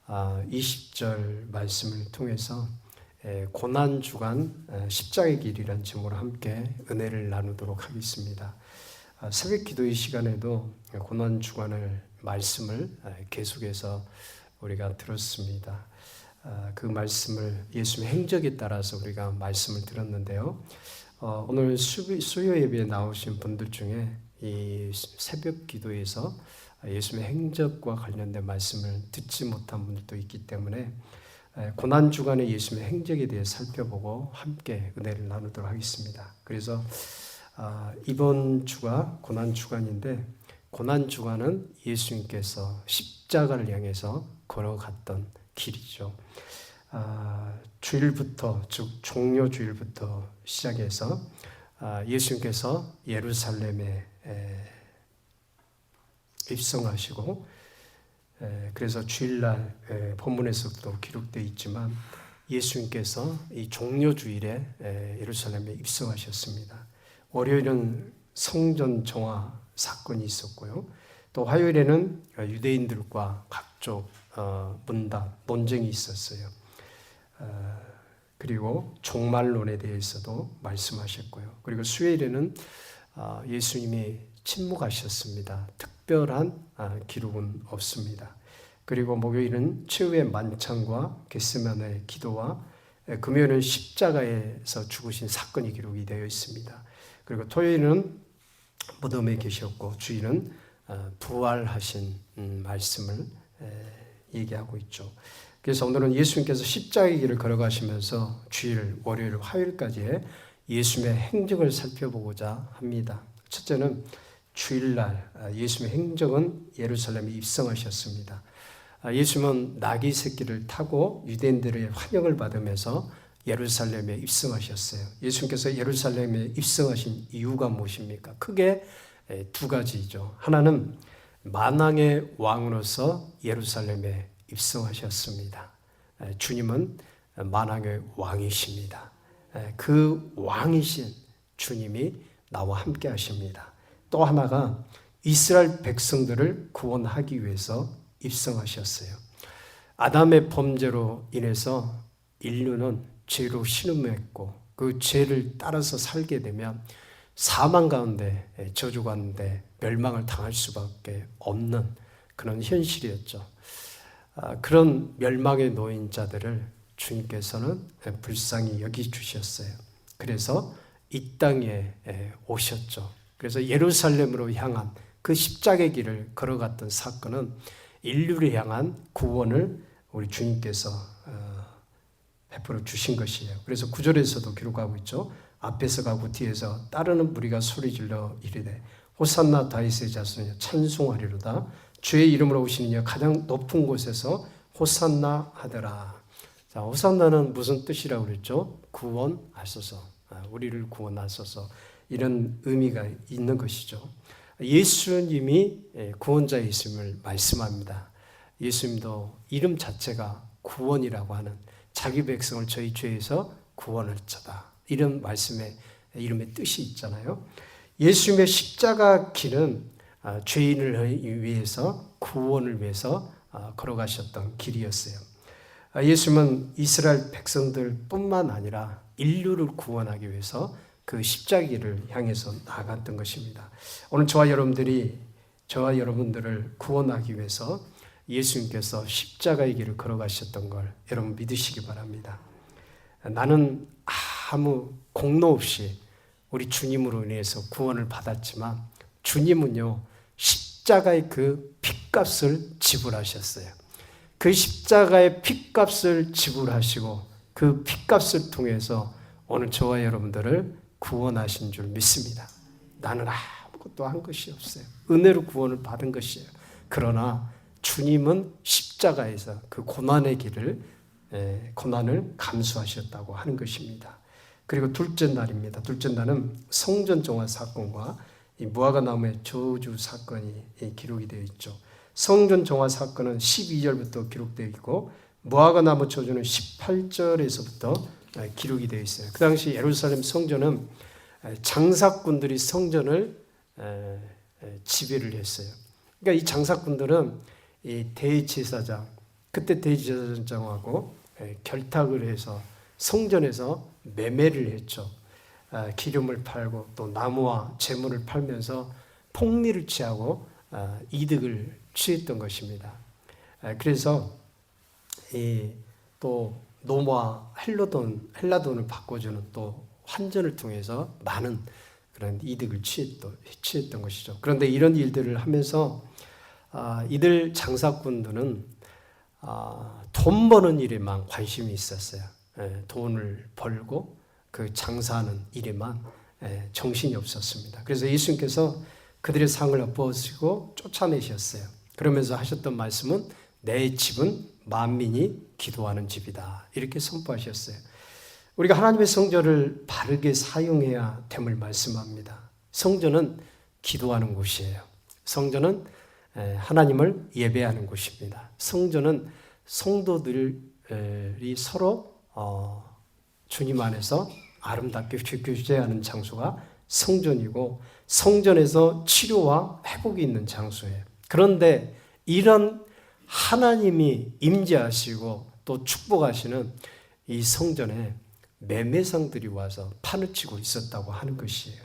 20절 말씀을 통해서 고난주간 십자가의 길이라는 제목으로 함께 은혜를 나누도록 하겠습니다. 새벽 기도의 시간에도 고난주간을 말씀을 계속해서 우리가 들었습니다. 그 말씀을 예수님의 행적에 따라서 우리가 말씀을 들었는데요. 오늘 수요 예배에 나오신 분들 중에 이 새벽 기도에서 예수님의 행적과 관련된 말씀을 듣지 못한 분들도 있기 때문에 고난주간의 예수님의 행적에 대해 살펴보고 함께 은혜를 나누도록 하겠습니다. 그래서 이번 주가 고난주간인데, 고난주간은 예수님께서 십자가를 향해서 걸어갔던 길이죠. 주일부터, 즉 종료주일부터 시작해서 예수님께서 예루살렘에 입성하시고, 그래서 주일날 본문에서도 기록되어 있지만 예수님께서 이 종료주일에 예루살렘에 입성하셨습니다. 월요일은 성전 정화 사건이 있었고요. 또 화요일에는 유대인들과 각종 문답, 논쟁이 있었어요. 그리고 종말론에 대해서도 말씀하셨고요. 그리고 수요일에는 예수님이 침묵하셨습니다. 특별한 기록은 없습니다. 그리고 목요일은 최후의 만찬과 겟세마네 기도와 금요일은 십자가에서 죽으신 사건이 기록이 되어 있습니다. 그리고 토요일은 무덤에 계셨고, 주일은 부활하신 말씀을 얘기하고 있죠. 그래서 오늘은 예수님께서 십자가의 길을 걸어가시면서 주일, 월요일, 화요일까지의 예수님의 행적을 살펴보고자 합니다. 첫째는 주일날 예수님의 행적은 예루살렘에 입성하셨습니다. 예수님은 나귀 새끼를 타고 유대인들의 환영을 받으면서 예루살렘에 입성하셨어요. 예수님께서 예루살렘에 입성하신 이유가 무엇입니까? 크게 두 가지죠. 하나는 만왕의 왕으로서 예루살렘에 입성하셨습니다. 주님은 만왕의 왕이십니다. 그 왕이신 주님이 나와 함께 하십니다. 또 하나가 이스라엘 백성들을 구원하기 위해서 입성하셨어요. 아담의 범죄로 인해서 인류는 죄로 신음했고, 그 죄를 따라서 살게 되면 사망 가운데, 저주 가운데 멸망을 당할 수밖에 없는 그런 현실이었죠. 그런 멸망에 놓인 자들을 주님께서는 불쌍히 여기주셨어요. 그래서 이 땅에 오셨죠. 그래서 예루살렘으로 향한 그 십자가의 길을 걸어갔던 사건은 인류를 향한 구원을 우리 주님께서 베풀어 주신 것이에요. 그래서 9절에서도 기록하고 있죠. 앞에서 가고 뒤에서 따르는 무리가 소리질러 이르되 호산나 다윗의 자손이여 찬송하리로다. 주의 이름으로 오시는 이여 가장 높은 곳에서 호산나 하더라. 자, 호산나는 무슨 뜻이라고 그랬죠? 구원하소서, 우리를 구원하소서, 이런 의미가 있는 것이죠. 예수님이 구원자이심을 말씀합니다. 예수님도 이름 자체가 구원이라고 하는, 자기 백성을 저희 죄에서 구원할 자다, 이런 말씀의 이름의 뜻이 있잖아요. 예수님의 십자가 길은 죄인을 위해서, 구원을 위해서 걸어가셨던 길이었어요. 예수님은 이스라엘 백성들뿐만 아니라 인류를 구원하기 위해서 그 십자가를 향해서 나아갔던 것입니다. 오늘 저와 여러분들을 구원하기 위해서 예수님께서 십자가의 길을 걸어가셨던 걸 여러분 믿으시기 바랍니다. 나는 아무 공로 없이 우리 주님으로 인해서 구원을 받았지만, 주님은요 십자가의 그 핏값을 지불하셨어요. 그 십자가의 핏값을 지불하시고 그 핏값을 통해서 오늘 저와 여러분들을 구원하신 줄 믿습니다. 나는 아무것도 한 것이 없어요. 은혜로 구원을 받은 것이에요. 그러나 주님은 십자가에서 그 고난의 고난을 감수하셨다고 하는 것입니다. 그리고 둘째 날입니다. 둘째 날은 성전 정화 사건과 이 무화과 나무의 저주 사건이 기록이 되어 있죠. 성전 정화 사건은 12절부터 기록되어 있고, 무화과 나무 저주는 18절에서부터 기록이 되어 있어요. 그 당시 예루살렘 성전은 장사꾼들이 성전을 지배를 했어요. 그러니까 이 장사꾼들은 이 대제사장, 그때 대제사장하고 결탁을 해서 성전에서 매매를 했죠. 기름을 팔고 또 나무와 재물을 팔면서 폭리를 취하고 이득을 취했던 것입니다. 그래서 또 노마 헬라돈을 바꿔주는 또 환전을 통해서 많은 그런 이득을 취했던 것이죠. 그런데 이런 일들을 하면서 이들 장사꾼들은 돈 버는 일에만 관심이 있었어요. 돈을 벌고 그 장사하는 일에만 정신이 없었습니다. 그래서 예수님께서 그들의 상을 엎어지고 쫓아내셨어요. 그러면서 하셨던 말씀은 내 집은 만민이 기도하는 집이다. 이렇게 선포하셨어요. 우리가 하나님의 성전을 바르게 사용해야 됨을 말씀합니다. 성전은 기도하는 곳이에요. 성전은 하나님을 예배하는 곳입니다. 성전은 성도들이 서로 주님 안에서 아름답게 교제하는 장소가 성전이고 성전에서 치료와 회복이 있는 장소예요. 그런데 이런 하나님이 임재하시고 또 축복하시는 이 성전에 매매상들이 와서 파헤치고 있었다고 하는 것이에요.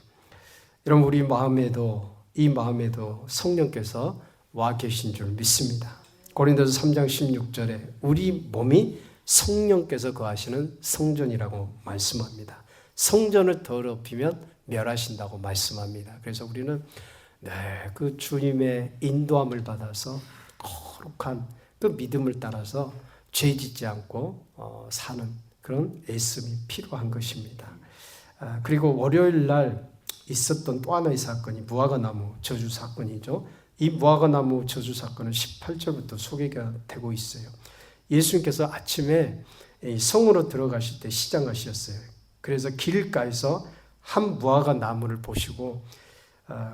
여러분 우리 이 마음에도 성령께서 와 계신 줄 믿습니다. 고린도서 3장 16절에 우리 몸이 성령께서 거하시는 성전이라고 말씀합니다. 성전을 더럽히면 멸하신다고 말씀합니다. 그래서 우리는 그 주님의 인도함을 받아서 거룩한 그 믿음을 따라서 죄 짓지 않고 사는 그런 애씀이 필요한 것입니다. 그리고 월요일 날 있었던 또 하나의 사건이 무화과나무 저주 사건이죠. 이 무화과나무 저주 사건은 18절부터 소개가 되고 있어요. 예수님께서 아침에 성으로 들어가실 때 시장하셨어요. 그래서 길가에서 한 무화과나무를 보시고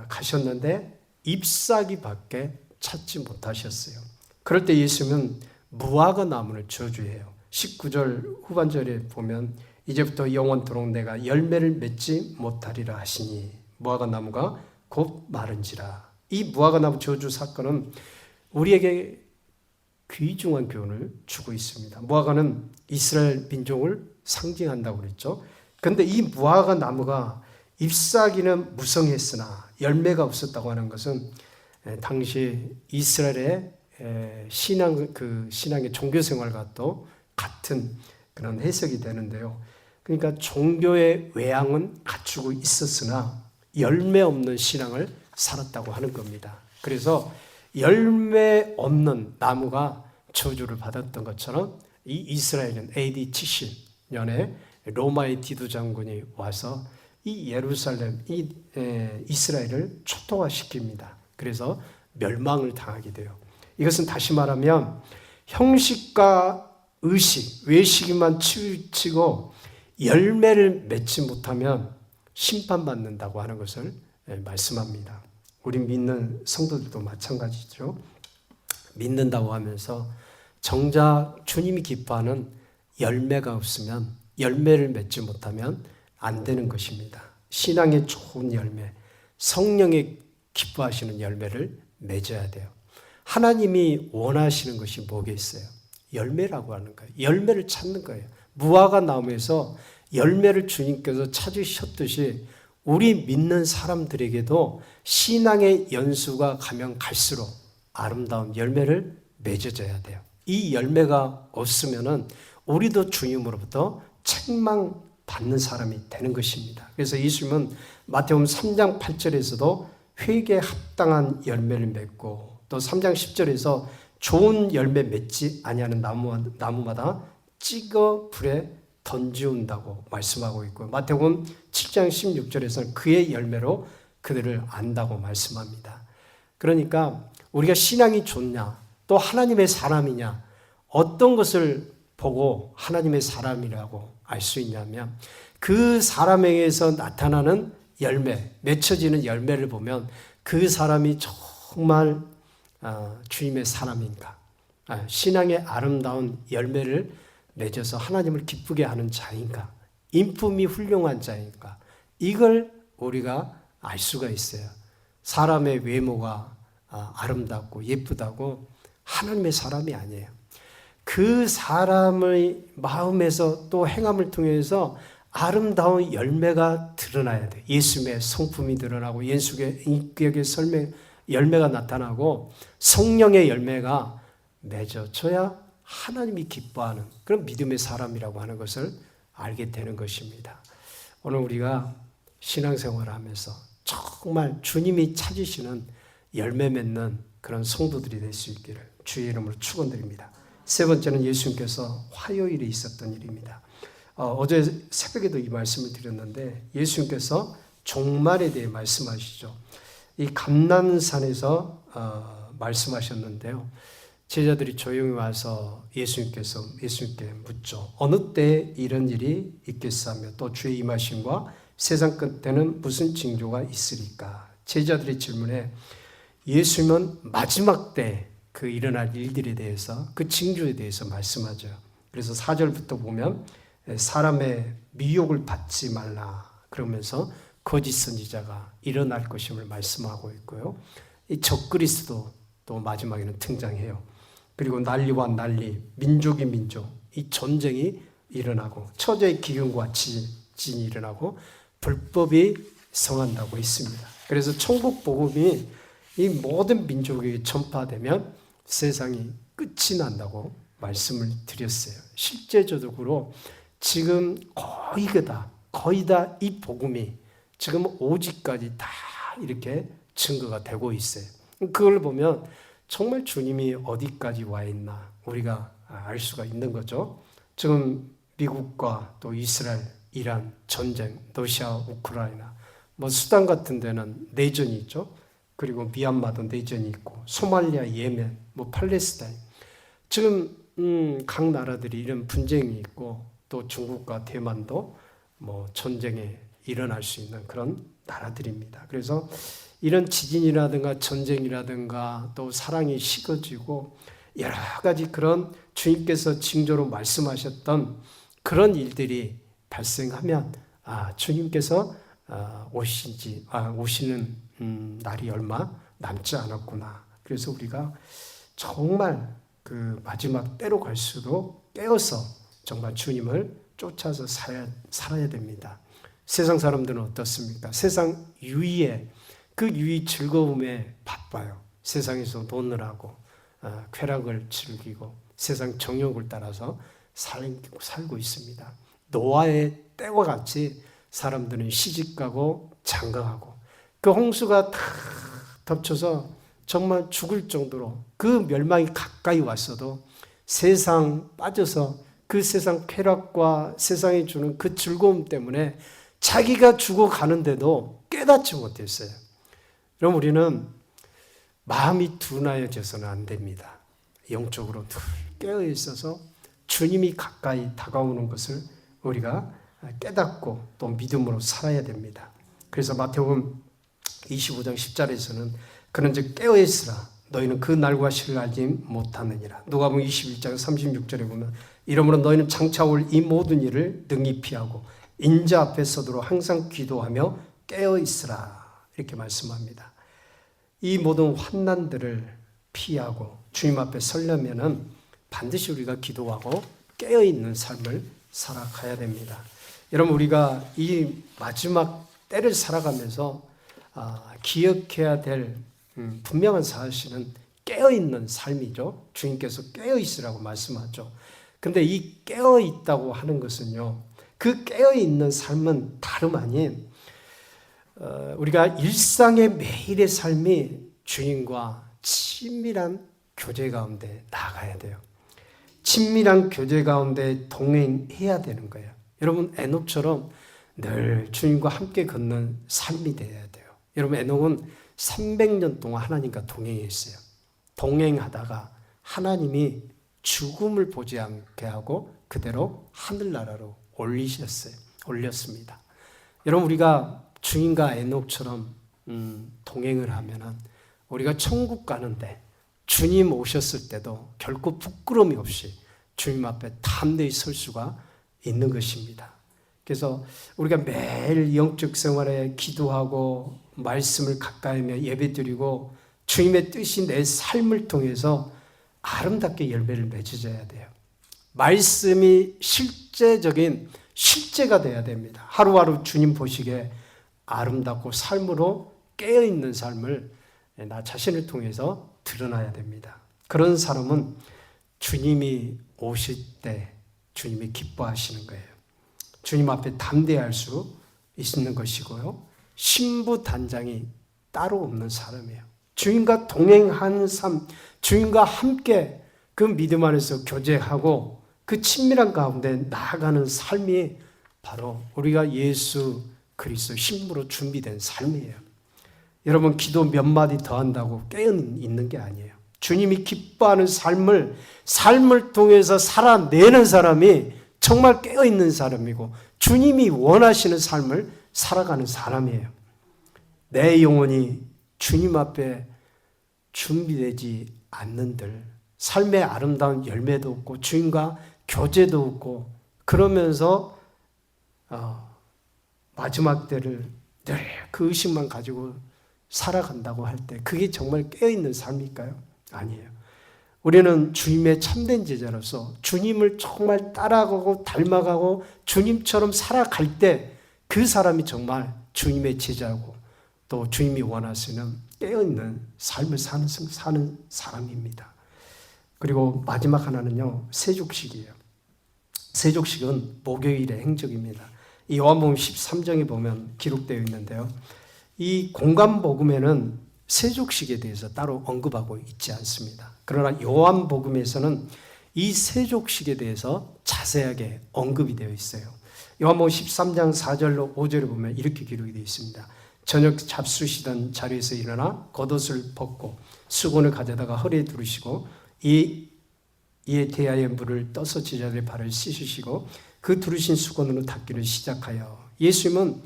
가셨는데 잎사귀밖에 찾지 못하셨어요. 그럴 때 예수님은 무화과나무를 저주해요. 19절 후반절에 보면 이제부터 영원토록 내가 열매를 맺지 못하리라 하시니 무화과나무가 곧 마른지라. 이 무화과나무 저주 사건은 우리에게 귀중한 교훈을 주고 있습니다. 무화과는 이스라엘 민족을 상징한다고 그랬죠. 그런데 이 무화과나무가 잎사귀는 무성했으나 열매가 없었다고 하는 것은 당시 이스라엘의 신앙의 종교 생활과 또 같은 그런 해석이 되는데요. 그러니까 종교의 외양은 갖추고 있었으나 열매 없는 신앙을 살았다고 하는 겁니다. 그래서 열매 없는 나무가 저주를 받았던 것처럼 이 이스라엘은 AD 70년에 로마의 디도 장군이 와서 이 예루살렘, 이스라엘을 초토화시킵니다. 그래서 멸망을 당하게 돼요. 이것은 다시 말하면 형식과 의식, 외식에만 치우치고 열매를 맺지 못하면 심판받는다고 하는 것을 말씀합니다. 우리 믿는 성도들도 마찬가지죠. 믿는다고 하면서 정작 주님이 기뻐하는 열매가 없으면 열매를 맺지 못하면 안 되는 것입니다. 신앙의 좋은 열매, 성령의 기뻐하시는 열매를 맺어야 돼요. 하나님이 원하시는 것이 뭐겠어요? 열매라고 하는 거예요. 열매를 찾는 거예요. 무화과나무에서 열매를 주님께서 찾으셨듯이 우리 믿는 사람들에게도 신앙의 연수가 가면 갈수록 아름다운 열매를 맺어져야 돼요. 이 열매가 없으면은 우리도 주님으로부터 책망받는 사람이 되는 것입니다. 그래서 예수님은 마태복음 3장 8절에서도 회개에 합당한 열매를 맺고 또 3장 10절에서 좋은 열매 맺지 아니하는 나무마다 찍어 불에 던지운다고 말씀하고 있고 마태복음 7장 16절에서는 그의 열매로 그들을 안다고 말씀합니다. 그러니까 우리가 신앙이 좋냐 또 하나님의 사람이냐 어떤 것을 보고 하나님의 사람이라고 알 수 있냐면 그 사람에게서 나타나는 열매, 맺혀지는 열매를 보면 그 사람이 정말 주님의 사람인가, 신앙의 아름다운 열매를 맺어서 하나님을 기쁘게 하는 자인가, 인품이 훌륭한 자인가, 이걸 우리가 알 수가 있어요. 사람의 외모가 아름답고 예쁘다고 하나님의 사람이 아니에요. 그 사람의 마음에서 또 행함을 통해서 아름다운 열매가 드러나야 돼. 예수님의 성품이 드러나고 예수의 인격의 열매가 나타나고 성령의 열매가 맺어져야 하나님이 기뻐하는 그런 믿음의 사람이라고 하는 것을 알게 되는 것입니다. 오늘 우리가 신앙생활을 하면서 정말 주님이 찾으시는 열매 맺는 그런 성도들이 될 수 있기를 주의 이름으로 축원드립니다. 세 번째는 예수님께서 화요일에 있었던 일입니다. 어제 새벽에도 이 말씀을 드렸는데 예수님께서 종말에 대해 말씀하시죠. 이 감람산에서 말씀하셨는데요. 제자들이 조용히 와서 예수님께 묻죠. 어느 때에 이런 일이 있겠사며 또 주의 임하심과 세상 끝에는 무슨 징조가 있으리까? 제자들의 질문에 예수님은 마지막 때 그 일어날 일들에 대해서 그 징조에 대해서 말씀하죠. 그래서 4절부터 보면 사람의 미혹을 받지 말라 그러면서 거짓 선지자가 일어날 것임을 말씀하고 있고요. 이 적그리스도 또 마지막에는 등장해요. 그리고 난리와 난리, 민족이 민족, 이 전쟁이 일어나고 처제의 기근과 지진이 일어나고 불법이 성한다고 했습니다. 그래서 천국 복음이 이 모든 민족에게 전파되면 세상이 끝이 난다고 말씀을 드렸어요. 실제적으로 지금 거의 다 이 복음이 지금 오직까지 다 이렇게 증거가 되고 있어요. 그걸 보면 정말 주님이 어디까지 와 있나 우리가 알 수가 있는 거죠. 지금 미국과 또 이스라엘, 이란 전쟁, 러시아, 우크라이나, 수단 같은 데는 내전이 있죠. 그리고 미얀마도 내전이 있고 소말리아, 예멘, 팔레스타인 지금 각 나라들이 이런 분쟁이 있고 또 중국과 대만도 전쟁에 일어날 수 있는 그런 나라들입니다. 그래서 이런 지진이라든가 전쟁이라든가 또 사랑이 식어지고 여러 가지 그런 주님께서 징조로 말씀하셨던 그런 일들이 발생하면 주님께서 오시는 날이 얼마 남지 않았구나. 그래서 우리가 정말 그 마지막 때로 갈수록 깨어서 정말 주님을 쫓아서 살아야 됩니다. 세상 사람들은 어떻습니까? 세상 유의에 그 유의 즐거움에 바빠요. 세상에서 노느라고 쾌락을 즐기고 세상 정욕을 따라서 살고 있습니다. 노아의 때와 같이 사람들은 시집가고 장가가고 그 홍수가 다 덮쳐서 정말 죽을 정도로 그 멸망이 가까이 왔어도 세상 빠져서 그 세상 쾌락과 세상이 주는 그 즐거움 때문에 자기가 죽어가는데도 깨닫지 못했어요. 그럼 우리는 마음이 둔하여져서는 안 됩니다. 영적으로 늘 깨어 있어서 주님이 가까이 다가오는 것을 우리가 깨닫고 또 믿음으로 살아야 됩니다. 그래서 마태복음 25장 10절에서는 그런즉 깨어 있으라 너희는 그 날과 시를 알지 못하느니라. 누가복음 21장 36절에 보면 이러므로 너희는 장차 올 이 모든 일을 능히 피하고 인자 앞에 서도록 항상 기도하며 깨어 있으라 이렇게 말씀합니다. 이 모든 환난들을 피하고 주님 앞에 서려면은 반드시 우리가 기도하고 깨어 있는 삶을 살아가야 됩니다. 여러분 우리가 이 마지막 때를 살아가면서 기억해야 될 분명한 사실은 깨어있는 삶이죠. 주님께서 깨어있으라고 말씀하죠. 근데 이 깨어있다고 하는 것은요, 그 깨어있는 삶은 다름 아닌 우리가 일상의 매일의 삶이 주님과 친밀한 교제 가운데 나아가야 돼요. 친밀한 교제 가운데 동행해야 되는 거예요. 여러분 에녹처럼 늘 주님과 함께 걷는 삶이 되어야 돼요. 여러분 에녹은 300년 동안 하나님과 동행했어요. 동행하다가 하나님이 죽음을 보지 않게 하고 그대로 하늘나라로 올렸습니다. 여러분 우리가 주님과 에녹처럼 동행을 하면은 우리가 천국 가는데 주님 오셨을 때도 결코 부끄러움이 없이 주님 앞에 담대히 설 수가 있는 것입니다. 그래서 우리가 매일 영적 생활에 기도하고 말씀을 가까이 하며 예배드리고 주님의 뜻이 내 삶을 통해서 아름답게 열매를 맺어줘야 돼요. 말씀이 실제적인 실제가 돼야 됩니다. 하루하루 주님 보시기에 아름답고 삶으로 깨어있는 삶을 나 자신을 통해서 드러나야 됩니다. 그런 사람은 주님이 오실 때 주님이 기뻐하시는 거예요. 주님 앞에 담대할 수 있는 것이고요. 신부단장이 따로 없는 사람이에요. 주님과 동행하는 삶, 주님과 함께 그 믿음 안에서 교제하고 그 친밀한 가운데 나아가는 삶이 바로 우리가 예수 그리스도 신부로 준비된 삶이에요. 여러분, 기도 몇 마디 더 한다고 깨어있는 게 아니에요. 주님이 기뻐하는 삶을 통해서 살아내는 사람이 정말 깨어있는 사람이고 주님이 원하시는 삶을 살아가는 사람이에요. 내 영혼이 주님 앞에 준비되지 않는들 삶의 아름다운 열매도 없고 주님과 교제도 없고 그러면서 마지막 때를 늘 그 의식만 가지고 살아간다고 할 때 그게 정말 깨어있는 삶일까요? 아니에요. 우리는 주님의 참된 제자로서 주님을 정말 따라가고 닮아가고 주님처럼 살아갈 때 그 사람이 정말 주님의 제자고 또 주님이 원하시는 깨어있는 삶을 사는 사람입니다. 그리고 마지막 하나는요, 세족식이에요. 세족식은 목요일의 행적입니다. 이 요한복음 13장에 보면 기록되어 있는데요. 이 공간복음에는 세족식에 대해서 따로 언급하고 있지 않습니다. 그러나 요한복음에서는 이 세족식에 대해서 자세하게 언급이 되어 있어요. 요한복음 13장 4절로 5절에 보면 이렇게 기록이 되어 있습니다. 저녁 잡수시던 자리에서 일어나 겉옷을 벗고 수건을 가져다가 허리에 두르시고 이에 대하여 물을 떠서 제자들의 발을 씻으시고 그 두르신 수건으로 닦기를 시작하여 예수님은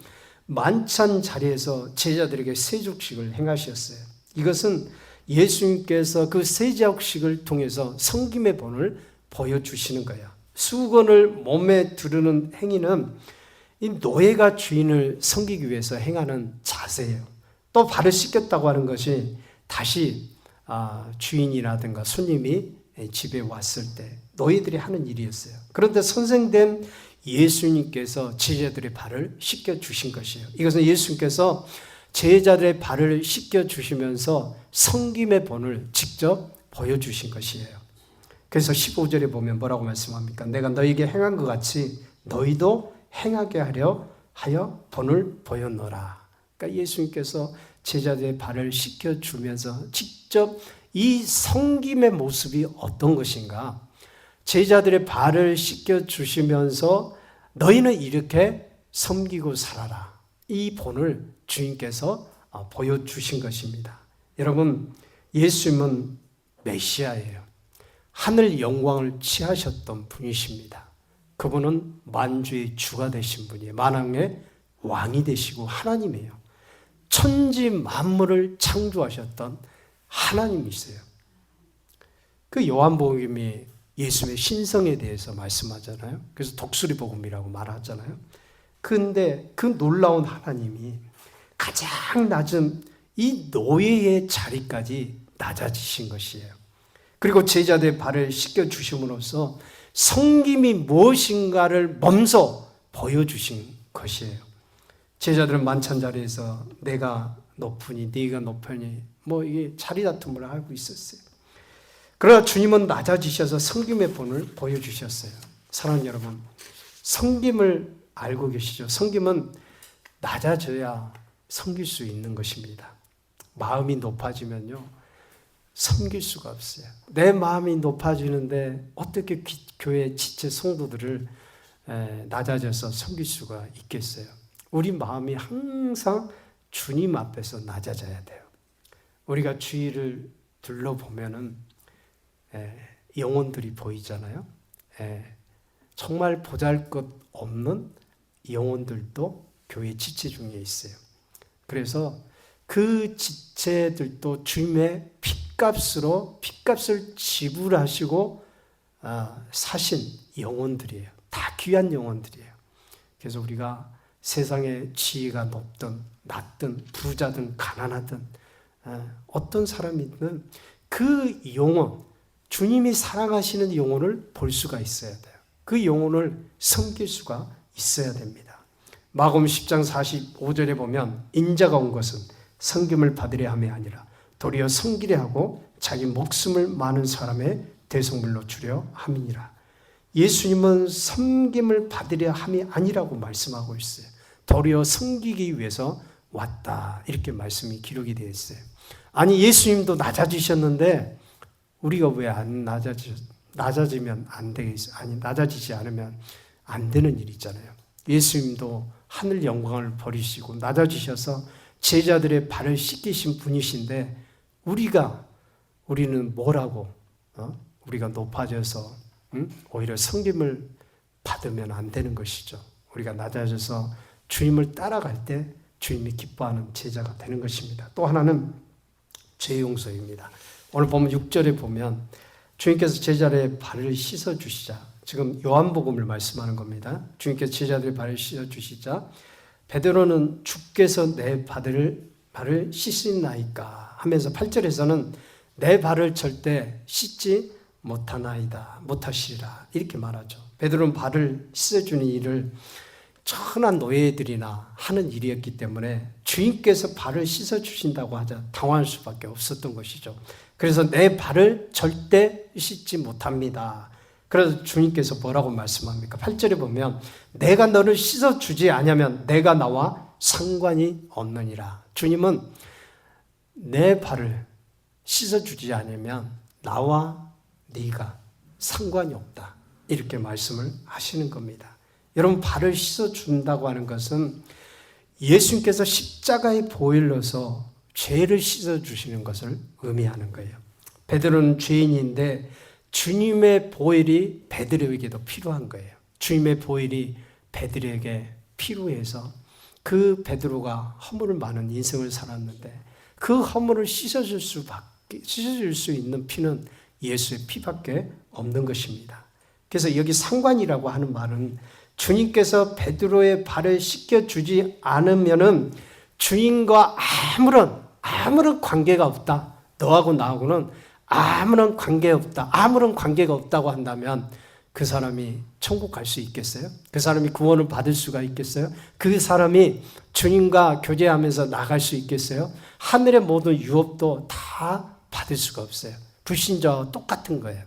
만찬 자리에서 제자들에게 세족식을 행하셨어요. 이것은 예수님께서 그 세족식을 통해서 섬김의 본을 보여주시는 거예요. 수건을 몸에 두르는 행위는 이 노예가 주인을 섬기기 위해서 행하는 자세예요. 또 발을 씻겼다고 하는 것이 다시 주인이라든가 손님이 집에 왔을 때 노예들이 하는 일이었어요. 그런데 선생된 예수님께서 제자들의 발을 씻겨주신 것이에요. 이것은 예수님께서 제자들의 발을 씻겨주시면서 섬김의 본을 직접 보여주신 것이에요. 그래서 15절에 보면 뭐라고 말씀합니까? 내가 너에게 행한 것 같이 너희도 행하게 하여 본을 보였노라. 그러니까 예수님께서 제자들의 발을 씻겨주면서 직접 이 섬김의 모습이 어떤 것인가? 제자들의 발을 씻겨주시면서 너희는 이렇게 섬기고 살아라. 이 본을 주님께서 보여주신 것입니다. 여러분, 예수님은 메시아예요. 하늘 영광을 취하셨던 분이십니다. 그분은 만주의 주가 되신 분이에요. 만왕의 왕이 되시고 하나님이에요. 천지 만물을 창조하셨던 하나님이세요. 그 요한복음이 예수님의 신성에 대해서 말씀하잖아요. 그래서 독수리 복음이라고 말하잖아요. 그런데 그 놀라운 하나님이 가장 낮은 이 노예의 자리까지 낮아지신 것이에요. 그리고 제자들의 발을 씻겨주심으로써 섬김이 무엇인가를 먼저 보여주신 것이에요. 제자들은 만찬 자리에서 내가 높으니 네가 높으니 이게 자리 다툼을 하고 있었어요. 그러나 주님은 낮아지셔서 섬김의 본을 보여주셨어요. 사랑하는 여러분, 섬김을 알고 계시죠? 섬김은 낮아져야 섬길 수 있는 것입니다. 마음이 높아지면요, 섬길 수가 없어요. 내 마음이 높아지는데 어떻게 교회 지체 성도들을 낮아져서 섬길 수가 있겠어요? 우리 마음이 항상 주님 앞에서 낮아져야 돼요. 우리가 주위를 둘러보면은 영혼들이 보이잖아요. 정말 보잘것없는 영혼들도 교회 지체 중에 있어요. 그래서 그 지체들도 주님의 핏값을 지불하시고 사신 영혼들이에요. 다 귀한 영혼들이에요. 그래서 우리가 세상의 지위가 높든 낮든 부자든 가난하든 어떤 사람이든 그 영혼, 주님이 사랑하시는 영혼을 볼 수가 있어야 돼요. 그 영혼을 섬길 수가 있어야 됩니다. 마가복음 10장 45절에 보면 인자가 온 것은 섬김을 받으려 함이 아니라 도리어 섬기려 하고 자기 목숨을 많은 사람의 대속물로 주려 함이니라. 예수님은 섬김을 받으려 함이 아니라고 말씀하고 있어요. 도리어 섬기기 위해서 왔다, 이렇게 말씀이 기록이 되어 있어요. 아니, 예수님도 낮아지셨는데 우리가 왜 안 낮아지면 안 되겠어요? 아니, 낮아지지 않으면 안 되는 일이 있잖아요. 예수님도 하늘 영광을 버리시고 낮아지셔서 제자들의 발을 씻기신 분이신데 우리는 뭐라고 우리가 높아져서 오히려 섬김을 받으면 안 되는 것이죠. 우리가 낮아져서 주님을 따라갈 때 주님이 기뻐하는 제자가 되는 것입니다. 또 하나는 죄 용서입니다. 오늘 보면 6절에 보면 주님께서 제자들의 발을 씻어주시자, 지금 요한복음을 말씀하는 겁니다. 주님께서 제자들의 발을 씻어주시자 베드로는 주께서 내 발을 씻으나이까 하면서 8절에서는 내 발을 절대 씻지 못하시리라, 이렇게 말하죠. 베드로는 발을 씻어주는 일을 천한 노예들이나 하는 일이었기 때문에 주님께서 발을 씻어주신다고 하자 당황할 수밖에 없었던 것이죠. 그래서 내 발을 절대 씻지 못합니다. 그래서 주님께서 뭐라고 말씀합니까? 8절에 보면 내가 너를 씻어주지 않으면 내가 나와 상관이 없느니라. 주님은 내 발을 씻어주지 않으면 나와 네가 상관이 없다, 이렇게 말씀을 하시는 겁니다. 여러분, 발을 씻어준다고 하는 것은 예수님께서 십자가의 보혈로서 죄를 씻어주시는 것을 의미하는 거예요. 베드로는 죄인인데 주님의 보혈이 베드로에게도 필요한 거예요. 주님의 보혈이 베드로에게 필요해서 그 베드로가 허물 많은 인생을 살았는데 그 허물을 씻어줄 수 있는 피는 예수의 피밖에 없는 것입니다. 그래서 여기 상관이라고 하는 말은 주님께서 베드로의 발을 씻겨주지 않으면은 주님과 아무런 관계가 없다. 너하고 나하고는 아무런 관계가 없다고 한다면 그 사람이 천국 갈 수 있겠어요? 그 사람이 구원을 받을 수가 있겠어요? 그 사람이 주님과 교제하면서 나갈 수 있겠어요? 하늘의 모든 유업도 다 받을 수가 없어요. 불신자와 똑같은 거예요.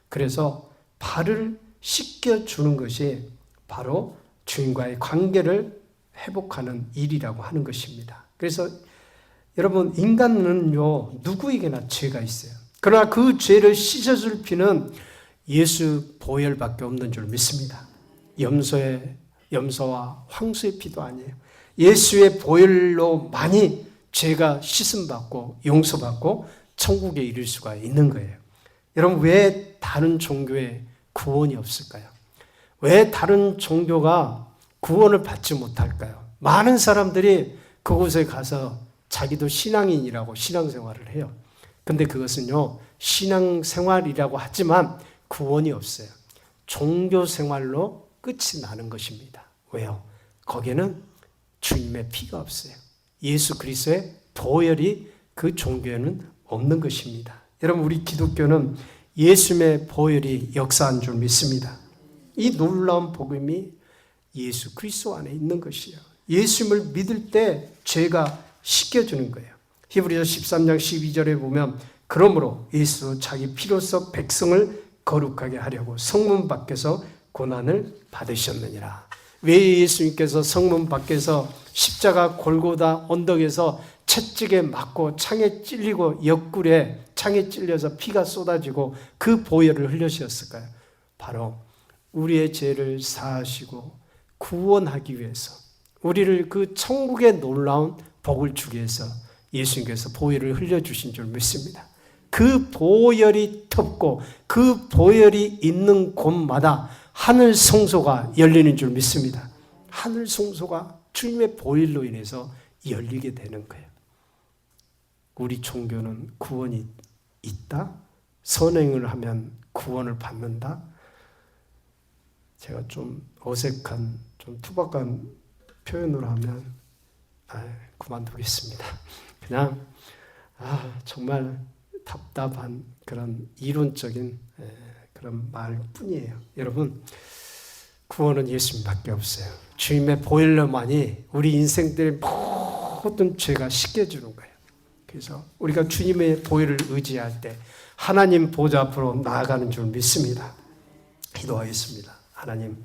그래서 발을 씻겨주는 것이 바로 주님과의 관계를 회복하는 일이라고 하는 것입니다. 그래서 여러분, 인간은요 누구에게나 죄가 있어요. 그러나 그 죄를 씻어줄 피는 예수 보혈밖에 없는 줄 믿습니다. 염소와 황소의 피도 아니에요. 예수의 보혈로 많이 죄가 씻음받고 용서받고 천국에 이를 수가 있는 거예요. 여러분, 왜 다른 종교에 구원이 없을까요? 왜 다른 종교가 구원을 받지 못할까요? 많은 사람들이 그곳에 가서 자기도 신앙인이라고 신앙생활을 해요. 근데 그것은요, 신앙생활이라고 하지만 구원이 없어요. 종교생활로 끝이 나는 것입니다. 왜요? 거기에는 주님의 피가 없어요. 예수 그리스도의 보혈이 그 종교에는 없는 것입니다. 여러분, 우리 기독교는 예수님의 보혈이 역사한 줄 믿습니다. 이 놀라운 복음이 예수 그리스도 안에 있는 것이에요. 예수님을 믿을 때 죄가 씻겨주는 거예요. 히브리서 13장 12절에 보면 그러므로 예수 자기 피로써 백성을 거룩하게 하려고 성문 밖에서 고난을 받으셨느니라. 왜 예수님께서 성문 밖에서 십자가 골고다 언덕에서 채찍에 맞고 창에 찔리고 옆구리에 창에 찔려서 피가 쏟아지고 그 보혈을 흘리셨을까요? 바로 우리의 죄를 사하시고 구원하기 위해서, 우리를 그 천국의 놀라운 복을 주기 위해서 예수님께서 보혈을 흘려주신 줄 믿습니다. 그 보혈이 텁고 그 보혈이 있는 곳마다 하늘 성소가 열리는 줄 믿습니다. 하늘 성소가 주님의 보혈로 인해서 열리게 되는 거예요. 우리 종교는 구원이 있다? 선행을 하면 구원을 받는다? 제가 좀 어색한, 좀 투박한 표현으로 하면 그만두겠습니다. 그냥 정말 답답한 그런 이론적인 그런 말뿐이에요. 여러분, 구원은 예수님밖에 없어요. 주님의 보혈로만이 우리 인생들의 모든 죄가 씻겨주는 거예요. 그래서 우리가 주님의 보혈을 의지할 때 하나님 보좌 앞으로 나아가는 줄 믿습니다. 기도하겠습니다. 하나님,